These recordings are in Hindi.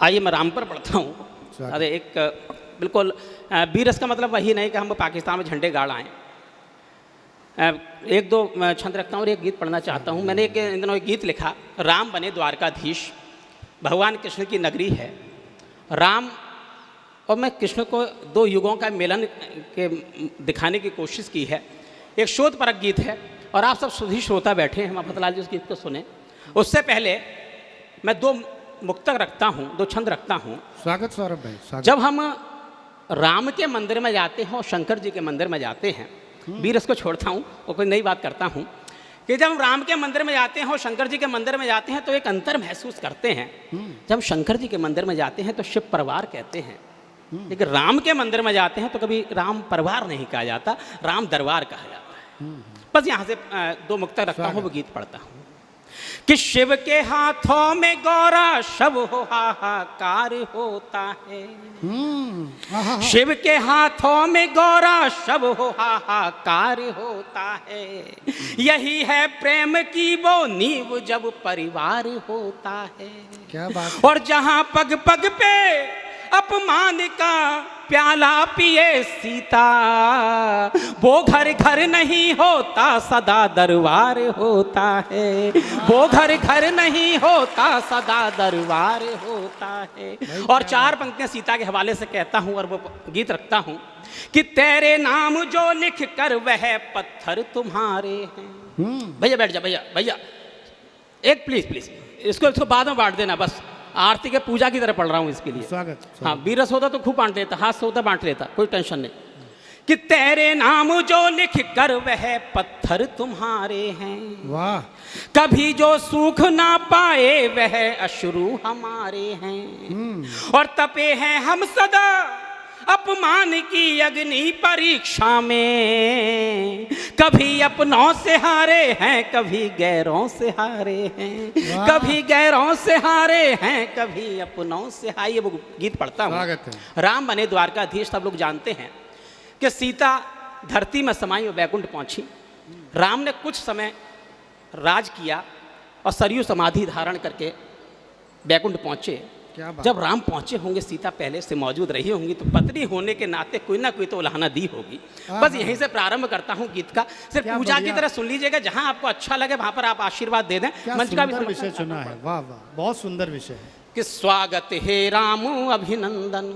आइए मैं राम पर पढ़ता हूँ। अरे एक बिल्कुल बीरस का मतलब वही नहीं कि हम पाकिस्तान में झंडे गाड़ आएँ। एक दो छंद रखता हूँ और एक गीत पढ़ना चाहता हूँ। मैंने इन दिनों एक गीत लिखा, राम बने द्वारकाधीश, भगवान कृष्ण की नगरी है राम। और मैं कृष्ण को दो युगों का मिलन के दिखाने की कोशिश की है। एक शोधपरक गीत है और आप सब सुधी श्रोता बैठे हैं, मफतलाल जी उस गीत को सुने। उससे पहले मैं दो मुक्तक रखता हूँ, दो छंद रखता हूँ। स्वागत सौरभ भाई, स्वागत। जब हम राम के मंदिर में जाते हैं और शंकर जी के मंदिर में जाते हैं, बीरस को छोड़ता हूँ और कोई नई बात करता हूँ कि जब हम राम के मंदिर में जाते हैं और शंकर जी के मंदिर में जाते हैं तो एक अंतर महसूस करते हैं। जब शंकर जी के मंदिर में जाते हैं तो शिव परिवार कहते हैं, लेकिन राम के मंदिर में जाते हैं तो कभी राम परिवार नहीं कहा जाता, राम दरबार कहा जाता है। बस यहाँ से दो मुक्तक रखता हूँ, वो गीत पढ़ता हूँ कि शिव के हाथों में गौरा शब हो हाहाकार होता है। शिव के हाथों में गौरा शब हो हाहाकार होता है। यही है प्रेम की वो नींव जब परिवार होता है। क्या बात। और जहां पग पग पे अपमान का प्याला पिए सीता, वो घर घर नहीं होता सदा दरबार होता है। वो घर घर नहीं होता सदा दरबार होता है। और चार पंक्तियां सीता के हवाले से कहता हूं और वो गीत रखता हूं कि तेरे नाम जो लिख कर वह पत्थर तुम्हारे हैं। भैया बैठ जा, भैया भैया एक प्लीज प्लीज इसको बाद में बांट देना, बस आरती के पूजा की तरह पढ़ रहा हूँ इसके लिए। स्वागत। हाँ, बीरस होता तो खूब बांट लेता, हाथ से होता बांट लेता, कोई टेंशन नहीं। कि तेरे नाम जो लिख कर वह पत्थर तुम्हारे हैं। वाह। कभी जो सूख ना पाए वह अश्रु हमारे हैं। और तपे हैं हम सदा अपमान की अग्नि परीक्षा में, कभी अपनों से हारे हैं कभी गैरों से हारे हैं। कभी गैरों से हारे हैं कभी अपनों से हारे। वो गीत पढ़ता हूँ। राम बने द्वारकाधीश, सब लोग जानते हैं कि सीता धरती में समाई और वैकुंठ पहुंची। राम ने कुछ समय राज किया और सरयू समाधि धारण करके वैकुंठ पहुंचे। जब राम पहुंचे होंगे, सीता पहले से मौजूद रही होंगी, तो पत्नी होने के नाते कोई ना कोई तो उलाहना दी होगी। बस यहीं से प्रारंभ करता हूं गीत का। सिर्फ पूजा की तरह सुन लीजिएगा, जहां आपको अच्छा लगे वहां पर आप आशीर्वाद दे दें। मंच का भी विषय चुना है। वाह वाह, बहुत सुंदर विषय है। कि स्वागत है राम अभिनंदन,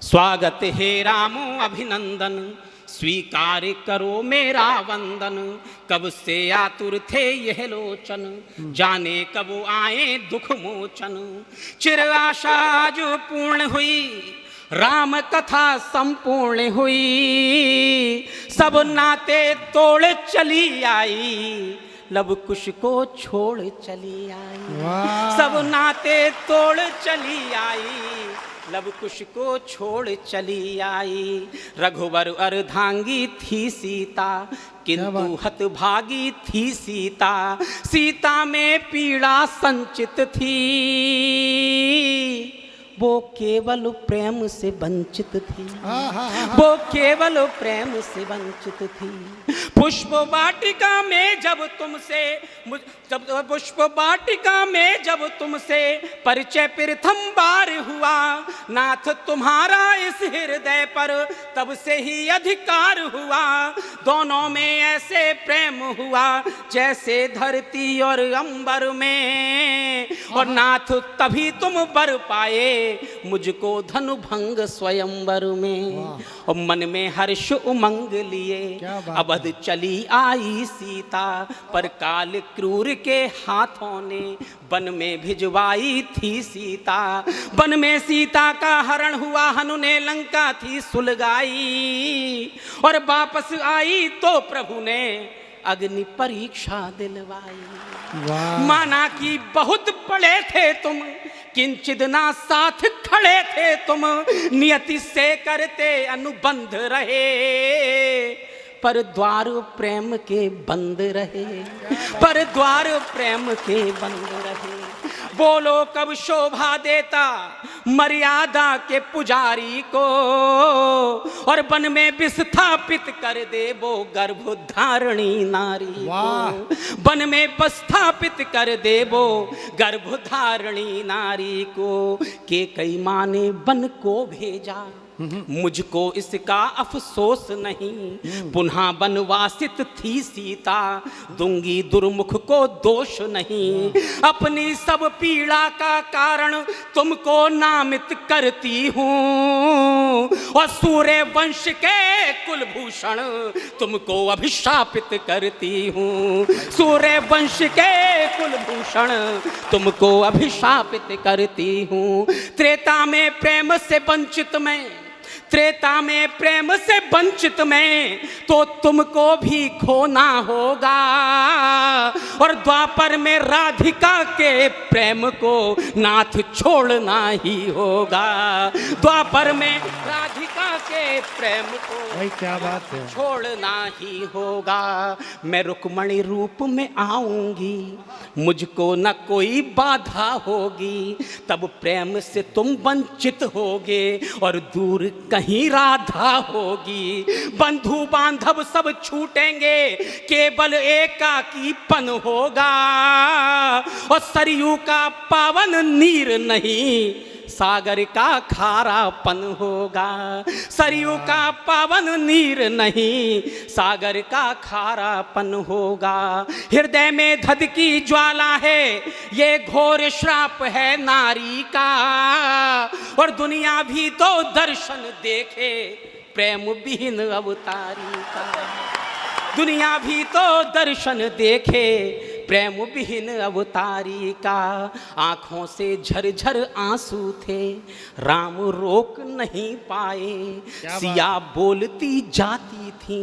स्वागत है राम अभिनंदन, स्वीकार करो मेरा वंदन। कब से आतुर थे यह लोचन, जाने कब आए दुख मोचन। चिर आशा जो पूर्ण हुई, राम कथा संपूर्ण हुई। सब नाते तोड़ चली आई, लब कुश को छोड़ चली आई। सब नाते तोड़ चली आई, लब कुश को छोड़ चली आई। रघुवर अर्धांगी थी सीता, किंतु हतभागी थी सीता। सीता में पीड़ा संचित थी, वो केवल प्रेम से वंचित थी। वो केवल प्रेम से वंचित थी। पुष्प वाटिका में जब तुमसे, पुष्प वाटिका में जब तुमसे परिचय प्रथम बार हुआ, नाथ तुम्हारा इस हृदय पर तब से ही अधिकार हुआ। दोनों में ऐसे प्रेम हुआ जैसे धरती और अंबर में। और नाथ तभी तुम बर पाए मुझको धनु भंग स्वयंवर में। और मन में हर्ष उमंग लिए अवध चली आई सीता, पर काल क्रूर के हाथों ने वन में भिजवाई थी सीता। वन में सीता का हरण हुआ, हनु ने लंका थी सुलगाई। और वापस आई तो प्रभु ने अग्नि परीक्षा दिलवाई। माना कि बहुत पड़े थे तुम, किंचित ना साथ खड़े थे तुम। नियति से करते अनुबंध रहे, पर द्वार प्रेम के बंद रहे, पर द्वार प्रेम के बंद रहे। बोलो कब शोभा देता मर्यादा के पुजारी को, और वन में विस्थापित कर दे वो गर्भधारणी नारी को। वन में विस्थापित कर दे वो गर्भधारणी नारी को। के कई माँ ने वन को भेजा, मुझको इसका अफसोस नहीं। पुनः वनवासित थी सीता, दूंगी दुर्मुख को दोष नहीं। अपनी सब पीड़ा का कारण तुमको नामित करती हूँ, और सूर्य वंश के कुलभूषण तुमको अभिशापित करती हूँ। सूर्य वंश के कुलभूषण तुमको अभिशापित करती हूँ। त्रेता में प्रेम से वंचित मैं, त्रेता में प्रेम से वंचित मैं, तो तुमको भी खोना होगा। और द्वापर में राधिका के प्रेम को नाथ छोड़ना ही होगा। द्वापर में राधिका के प्रेम को भाई क्या बात है, छोड़ना ही होगा। मैं रुक्मणी रूप में आऊंगी, मुझको न कोई बाधा होगी। तब प्रेम से तुम वंचित होगे, और दूर कहीं राधा होगी। बंधु बांधव सब छूटेंगे, केवल एकाकीपन होगा। और सरयू का पावन नीर नहीं, सागर का खारापन होगा। सरयू का पावन नीर नहीं, सागर का खारापन होगा। हृदय में धधकी ज्वाला है, ये घोर श्राप है नारी का। और दुनिया भी तो दर्शन देखे प्रेम विहीन अवतारी का। दुनिया भी तो दर्शन देखे प्रेम विहीन अवतारी का। आँखों से झरझर आंसू थे, राम रोक नहीं पाए। सिया बोलती जाती थी,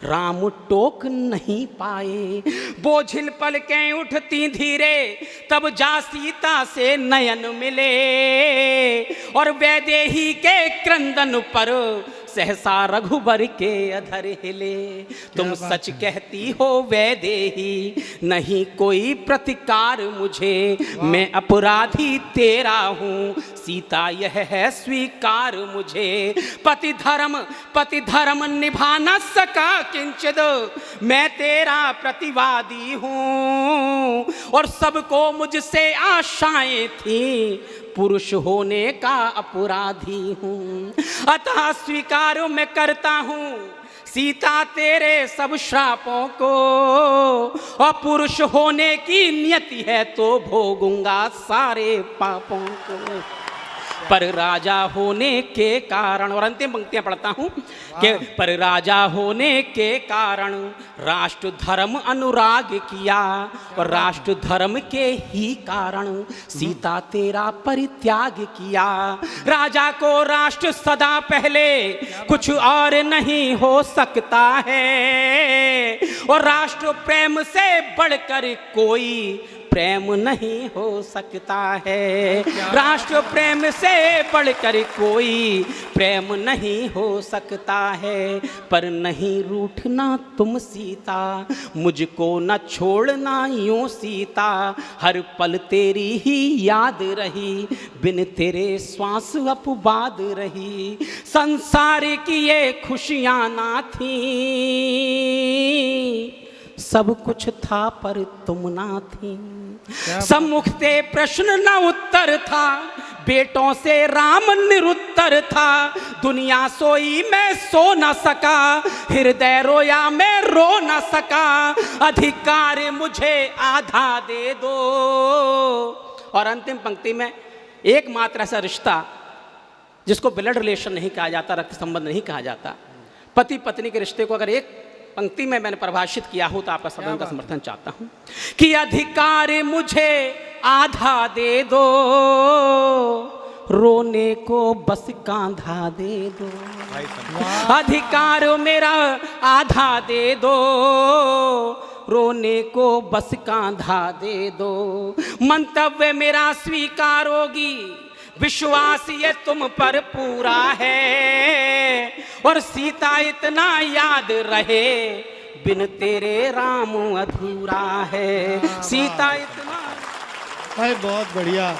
राम टोक नहीं पाए। बोझिल पलकें उठती धीरे, तब जा सीता से नयन मिले। और वैदेही के क्रंदन पर सहसा रघुबर के अधर हिले। तुम सच कहती हो वैदेही, नहीं कोई प्रतिकार मुझे। मैं अपराधी तेरा हूँ, सीता यह है स्वीकार मुझे। पति धर्म निभा न सका किंचित, मैं तेरा प्रतिवादी हूँ। और सबको मुझसे आशाएं थी, पुरुष होने का अपराधी हूँ। अतः स्वीकार मैं करता हूँ सीता तेरे सब श्रापों को। और पुरुष होने की नियति है तो भोगूंगा सारे पापों को। पर राजा होने के कारण, और अंतिम पंक्तियां पढ़ता हूं कि पर राजा होने के कारण राष्ट्र धर्म अनुराग किया। और राष्ट्र धर्म के ही कारण सीता तेरा परित्याग किया। राजा को राष्ट्र सदा पहले, कुछ और नहीं हो सकता है। और राष्ट्र प्रेम से बढ़कर कोई प्रेम नहीं हो सकता है। राष्ट्र प्रेम से बढ़कर कोई प्रेम नहीं हो सकता है। पर नहीं रूठना तुम सीता, मुझको न छोड़ना यूं सीता। हर पल तेरी ही याद रही, बिन तेरे श्वास अपवाद रही। संसार की ये खुशियां ना थी, सब कुछ था पर तुम ना थी। सम्मुख ते प्रश्न न उत्तर था, बेटों से राम निरुत्तर था। दुनिया सोई मैं सो न सका, हृदय रोया मैं रो न सका। अधिकार मुझे आधा दे दो। और अंतिम पंक्ति में एकमात्र ऐसा रिश्ता जिसको ब्लड रिलेशन नहीं कहा जाता, रक्त संबंध नहीं कहा जाता, पति पत्नी के रिश्ते को अगर एक पंक्ति में मैंने परिभाषित किया हो तो आपका सदन का समर्थन चाहता हूं कि अधिकार मुझे आधा दे दो, रोने को बस कांधा दे दो। अधिकार मेरा आधा दे दो, रोने को बस कांधा दे दो। मंतव्य मेरा स्वीकारोगी, विश्वास ये तुम पर पूरा है। और सीता इतना याद रहे, बिन तेरे राम अधूरा है। सीता इतना भाई बहुत बढ़िया।